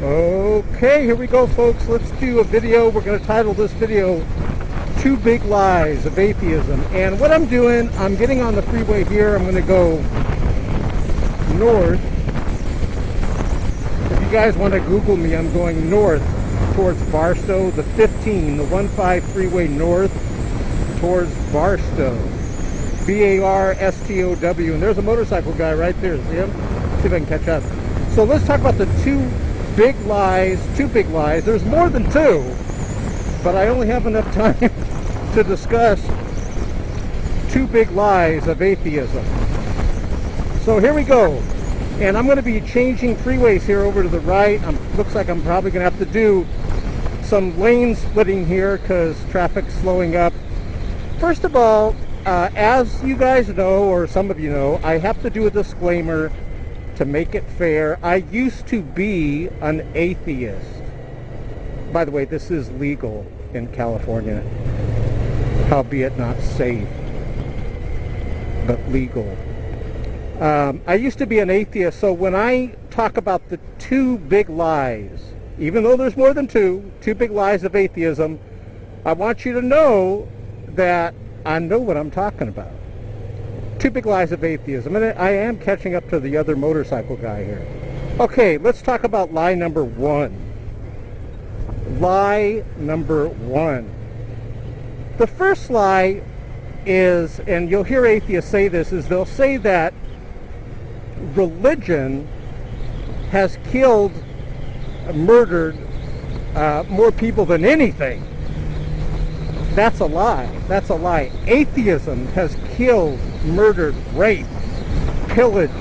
Okay, here we go, folks. Let's do a video. We're going to title this video Two Big Lies of Atheism. And what I'm doing, I'm getting on the freeway here. I'm going to go north. If you guys want to Google me, I'm going north towards Barstow, the 15, the 15 freeway north towards Barstow. B-A-R-S-T-O-W. And there's a motorcycle guy right there. See him? See if I can catch up. So let's talk about the two big lies. There's more than two, but I only have enough time to discuss two big lies of atheism. So here we go. And I'm going to be changing freeways here over to the right. Looks like I'm probably going to have to do some lane splitting here because traffic's slowing up. First of all, as you guys know, or some of you know, I have to do a disclaimer to make it fair. I used to be an atheist. By the way, this is legal in California, albeit not safe, but legal. I used to be an atheist, so when I talk about the two big lies, even though there's more than two big lies of atheism, I want you to know that I know what I'm talking about. Two big lies of atheism. And I am catching up to the other motorcycle guy here. Okay, let's talk about lie number one. Lie number one. The first lie is, and you'll hear atheists say this, is they'll say that religion has killed, murdered more people than anything. That's a lie. That's a lie. Atheism has killed, murdered, raped, pillaged,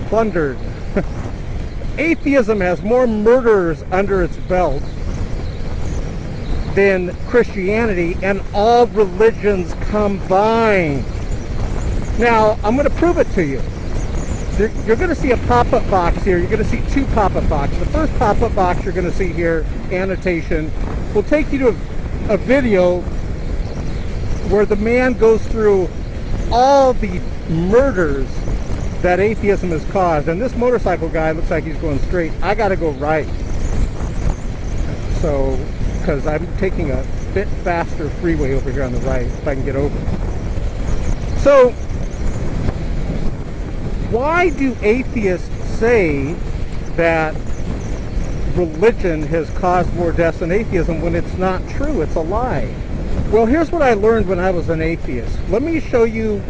plundered. Atheism has more murderers under its belt than Christianity and all religions combined. Now, I'm going to prove it to you. You're going to see a pop-up box here. You're going to see two pop-up boxes. The first pop-up box you're going to see here, annotation, will take you to a video where the man goes through all the murders that atheism has caused. And this motorcycle guy looks like he's going straight. I got to go right. So, because I'm taking a bit faster freeway over here on the right, if I can get over. So, why do atheists say that religion has caused more deaths than atheism when it's not true? It's a lie. Well, here's what I learned when I was an atheist. Let me show you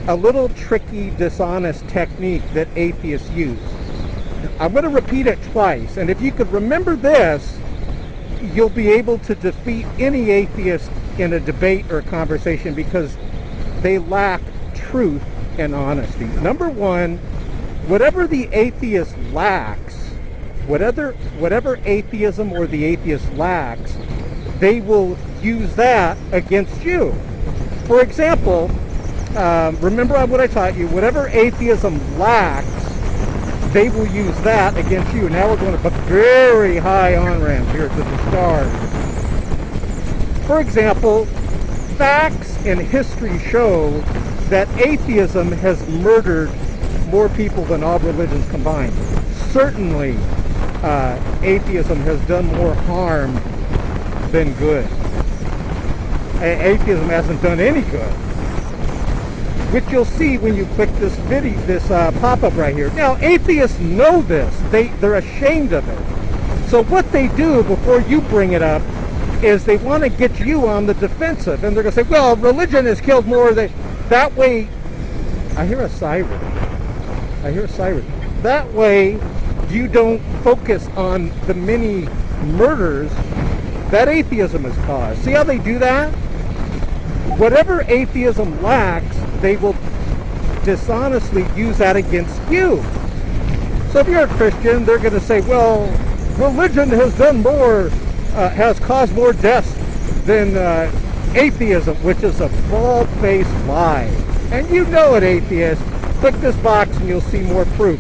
a little tricky, dishonest technique that atheists use. I'm going to repeat it twice, and if you could remember this, you'll be able to defeat any atheist in a debate or a conversation because they lack truth and honesty. Number one, whatever the atheist lacks, whatever atheism or the atheist lacks, they will use that against you. For example, remember what I taught you, whatever atheism lacks, they will use that against you. Now we're going to a very high on-ramp here to the stars. For example, facts and history show that atheism has murdered more people than all religions combined. Certainly, atheism has done more harm than good. Atheism hasn't done any good, which you'll see when you click this video, this pop-up right here. Now, atheists know this. They're ashamed of it. So what they do before you bring it up is they want to get you on the defensive, and they're going to say, well, religion has killed more. That way, I hear a siren. That way, you don't focus on the many murders that atheism has caused. See how they do that? Whatever atheism lacks, they will dishonestly use that against you. So if you're a Christian, they're going to say, well, religion has done more, has caused more deaths than atheism, which is a bald-faced lie. And you know it, atheists. Click this box and you'll see more proof.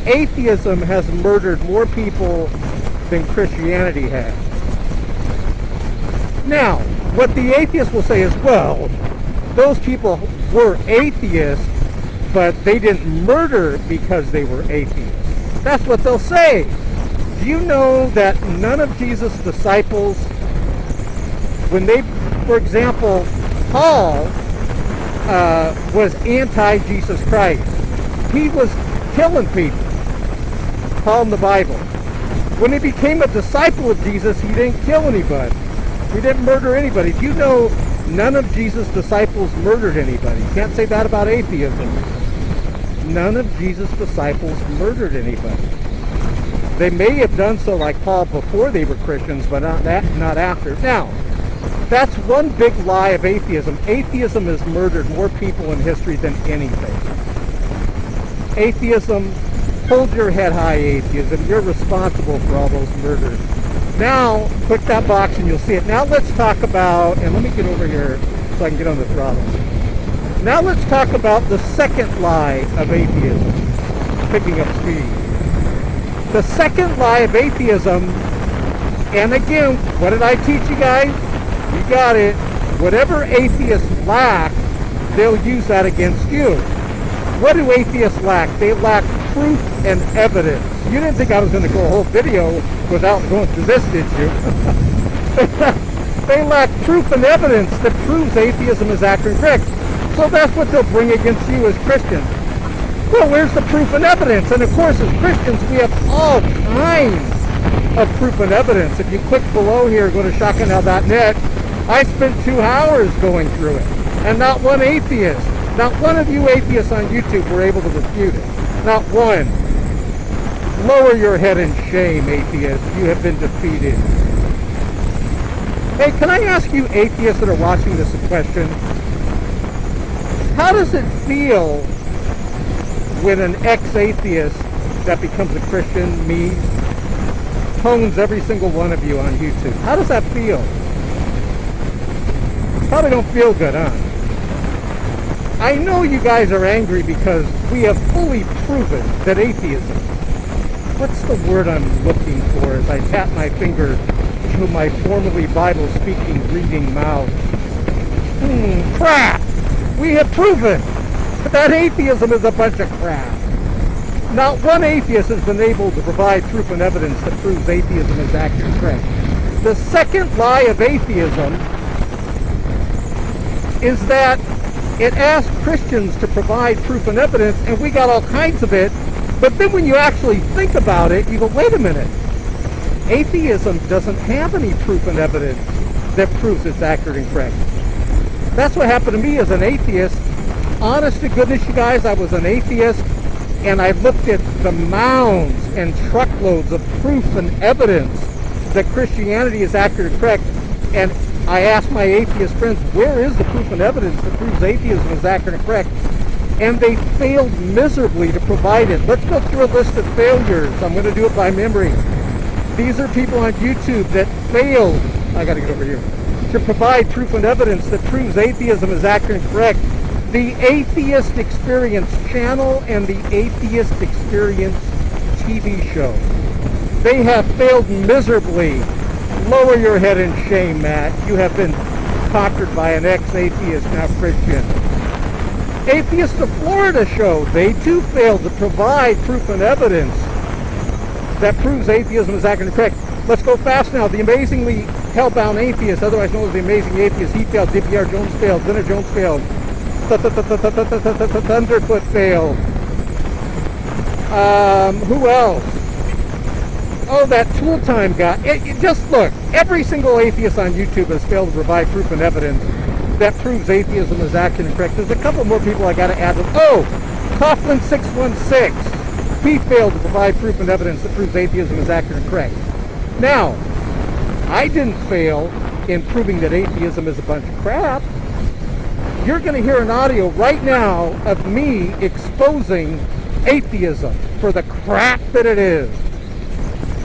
Atheism has murdered more people than Christianity has. Now, what the atheists will say is, well, those people were atheists, but they didn't murder because they were atheists. That's what they'll say. Do you know that none of Jesus' disciples, when they, for example, Paul was anti-Jesus Christ. He was killing people. Paul in the Bible. When he became a disciple of Jesus, he didn't kill anybody. He didn't murder anybody. Do you know none of Jesus' disciples murdered anybody? You can't say that about atheism. None of Jesus' disciples murdered anybody. They may have done so like Paul before they were Christians, but not after. Now, that's one big lie of atheism. Atheism has murdered more people in history than anything. Atheism, hold your head high, atheism. You're responsible for all those murders. Now, click that box and you'll see it. Now let's talk about, and let me get over here so I can get on the throttle. Now let's talk about the second lie of atheism. Picking up speed. The second lie of atheism, and again, what did I teach you guys? You got it. Whatever atheists lack, they'll use that against you. What do atheists lack? They lack proof and evidence. You didn't think I was going to go a whole video without going through this, did you? They lack proof and evidence that proves atheism is accurate and correct. So that's what they'll bring against you as Christians. Well, where's the proof and evidence? And of course, as Christians, we have all kinds of proof and evidence. If you click below here, go to shotgunnow.net, I spent 2 hours going through it. And not one atheist, not one of you atheists on YouTube were able to refute it. Not one. Lower your head in shame, atheists. You have been defeated. Hey, can I ask you atheists that are watching this a question? How does it feel when an ex-atheist that becomes a Christian, me, hones every single one of you on YouTube? How does that feel? Probably don't feel good, huh? I know you guys are angry because we have fully proven that atheism, what's the word I'm looking for as I tap my finger to my formerly Bible-speaking, reading mouth? Crap! We have proven that atheism is a bunch of crap. Not one atheist has been able to provide proof and evidence that proves atheism is accurate and correct. The second lie of atheism is that it asks Christians to provide proof and evidence, and we got all kinds of it, but then when you actually think about it, you go, wait a minute. Atheism doesn't have any proof and evidence that proves it's accurate and correct. That's what happened to me as an atheist. Honest to goodness, you guys, I was an atheist, and I looked at the mounds and truckloads of proof and evidence that Christianity is accurate and correct, and I asked my atheist friends, where is the proof and evidence that proves atheism is accurate and correct? And they failed miserably to provide it. Let's go through a list of failures. I'm going to do it by memory. These are people on YouTube that failed, I got to get over here, to provide proof and evidence that proves atheism is accurate and correct. The Atheist Experience channel and the Atheist Experience TV show. They have failed miserably. Lower your head in shame, Matt. You have been conquered by an ex-atheist, now Christian. Atheist of Florida show. They too failed to provide proof and evidence that proves atheism is accurate and correct. Let's go fast now. The Amazingly Hellbound Atheist, otherwise known as the Amazing Atheist, he failed. DPR Jones failed. Dinner Jones failed. Thunderfoot failed. Who else? Oh, that Tool Time guy. Just look. Every single atheist on YouTube has failed to provide proof and evidence that proves atheism is accurate and correct. There's a couple more people I got to add. Oh, Coughlin 616. He failed to provide proof and evidence that proves atheism is accurate and correct. Now, I didn't fail in proving that atheism is a bunch of crap. You're going to hear an audio right now of me exposing atheism for the crap that it is.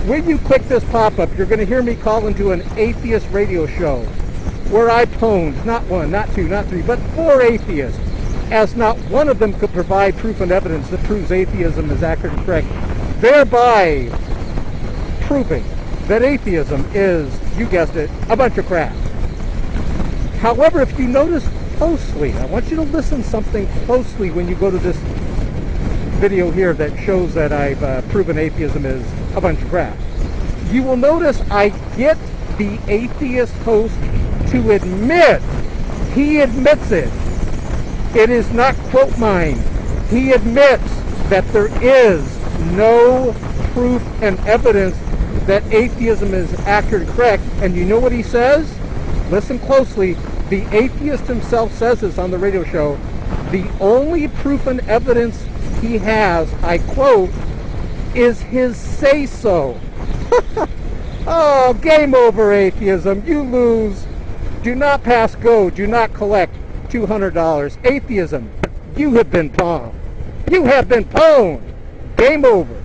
When you click this pop-up, you're going to hear me call into an atheist radio show where I pwned not one, not two, not three, but 4 atheists, as not one of them could provide proof and evidence that proves atheism is accurate and correct, thereby proving that atheism is, you guessed it, a bunch of crap. However, if you notice closely, I want you to listen something closely when you go to this video here that shows that I've proven atheism is a bunch of crap. you will notice I get the atheist host to admit, he admits it. It is not quote mine. He admits that there is no proof and evidence that atheism is accurate and correct. And you know what he says? Listen closely. The atheist himself says this on the radio show. The only proof and evidence he has, I quote, is his say-so. Oh, game over, atheism. You lose. Do not pass go. Do not collect $200. Atheism, you have been pwned. You have been pwned. Game over.